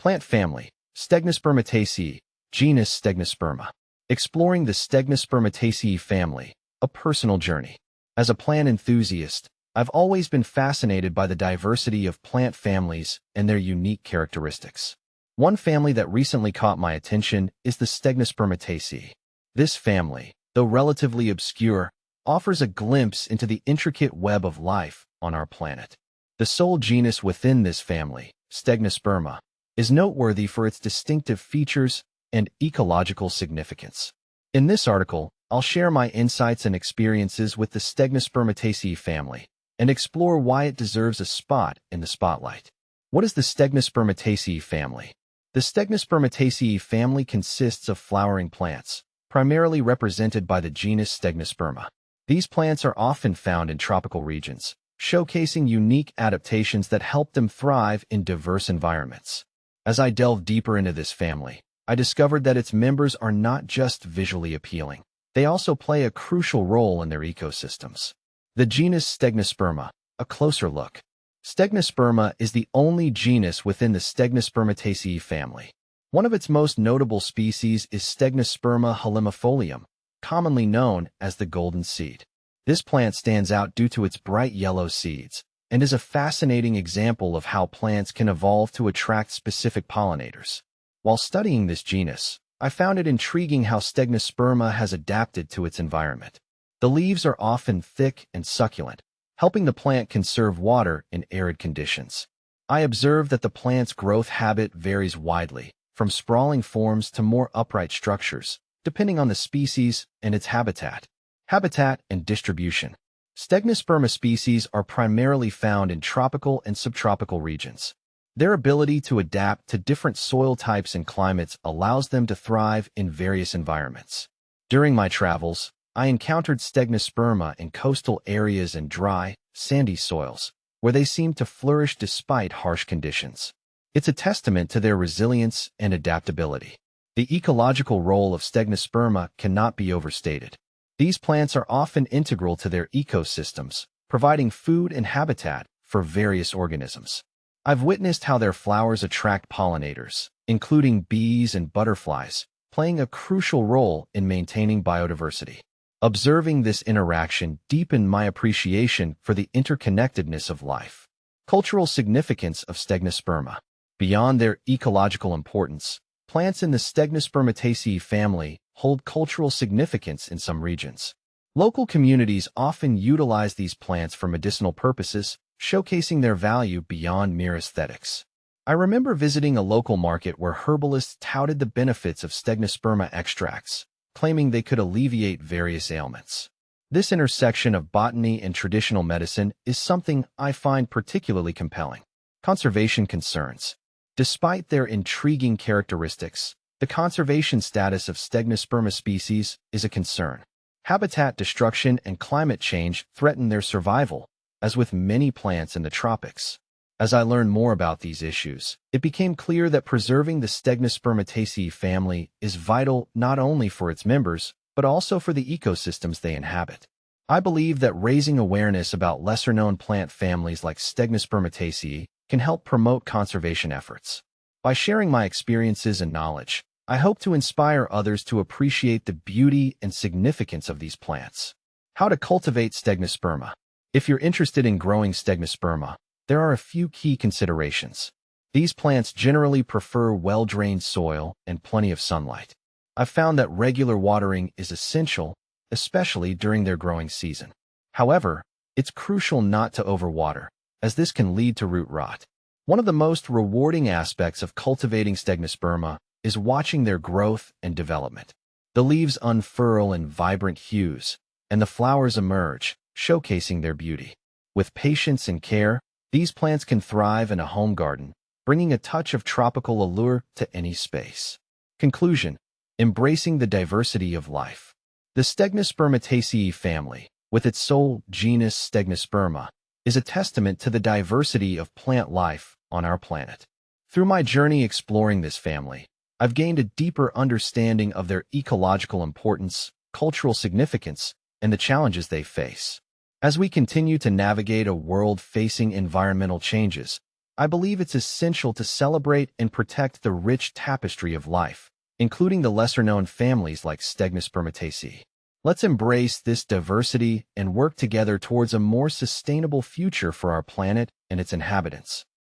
Plant family, Stegnospermataceae, genus Stegnosperma. Exploring the Stegnospermataceae family, a personal journey. As a plant enthusiast, I've always been fascinated by the diversity of plant families and their unique characteristics. One family that recently caught my attention is the Stegnospermataceae. This family, though relatively obscure, offers a glimpse into the intricate web of life on our planet. The sole genus within this family, Stegnosperma, is noteworthy for its distinctive features and ecological significance. In this article, I'll share my insights and experiences with the Stegnospermataceae family and explore why it deserves a spot in the spotlight. What is the Stegnospermataceae family? The Stegnospermataceae family consists of flowering plants, primarily represented by the genus Stegnosperma. These plants are often found in tropical regions, showcasing unique adaptations that help them thrive in diverse environments. As I delved deeper into this family, I discovered that its members are not just visually appealing. They also play a crucial role in their ecosystems. The genus Stegnosperma, a closer look. Stegnosperma is the only genus within the Stegnospermataceae family. One of its most notable species is Stegnosperma halimifolium, commonly known as the golden seed. This plant stands out due to its bright yellow seeds and is a fascinating example of how plants can evolve to attract specific pollinators. While studying this genus, I found it intriguing how Stegnosperma has adapted to its environment. The leaves are often thick and succulent, helping the plant conserve water in arid conditions. I observed that the plant's growth habit varies widely, from sprawling forms to more upright structures, depending on the species and its habitat. Habitat and distribution. Stegnosperma species are primarily found in tropical and subtropical regions. Their ability to adapt to different soil types and climates allows them to thrive in various environments. During my travels, I encountered Stegnosperma in coastal areas and dry, sandy soils, where they seem to flourish despite harsh conditions. It's a testament to their resilience and adaptability. The ecological role of Stegnosperma cannot be overstated. These plants are often integral to their ecosystems, providing food and habitat for various organisms. I've witnessed how their flowers attract pollinators, including bees and butterflies, playing a crucial role in maintaining biodiversity. Observing this interaction deepened my appreciation for the interconnectedness of life. Cultural significance of Stegnosperma. Beyond their ecological importance, plants in the Stegnospermataceae family hold cultural significance in some regions. Local communities often utilize these plants for medicinal purposes, showcasing their value beyond mere aesthetics. I remember visiting a local market where herbalists touted the benefits of Stegnosperma extracts, claiming they could alleviate various ailments. This intersection of botany and traditional medicine is something I find particularly compelling. Conservation concerns. Despite their intriguing characteristics, the conservation status of Stegnosperma species is a concern. Habitat destruction and climate change threaten their survival, as with many plants in the tropics. As I learned more about these issues, it became clear that preserving the Stegnospermataceae family is vital not only for its members, but also for the ecosystems they inhabit. I believe that raising awareness about lesser-known plant families like Stegnospermataceae can help promote conservation efforts. By sharing my experiences and knowledge, I hope to inspire others to appreciate the beauty and significance of these plants. How to cultivate Stegnosperma. If you're interested in growing Stegnosperma, there are a few key considerations. These plants generally prefer well-drained soil and plenty of sunlight. I've found that regular watering is essential, especially during their growing season. However, it's crucial not to overwater, as this can lead to root rot. One of the most rewarding aspects of cultivating Stegnosperma is watching their growth and development. The leaves unfurl in vibrant hues, and the flowers emerge, showcasing their beauty. With patience and care, these plants can thrive in a home garden, bringing a touch of tropical allure to any space. Conclusion: embracing the diversity of life. The Stegnospermataceae family, with its sole genus Stegnosperma, is a testament to the diversity of plant life on our planet. Through my journey exploring this family, I've gained a deeper understanding of their ecological importance, cultural significance, and the challenges they face. As we continue to navigate a world facing environmental changes, I believe it's essential to celebrate and protect the rich tapestry of life, including the lesser-known families like Stegnospermataceae. Let's embrace this diversity and work together towards a more sustainable future for our planet and its inhabitants.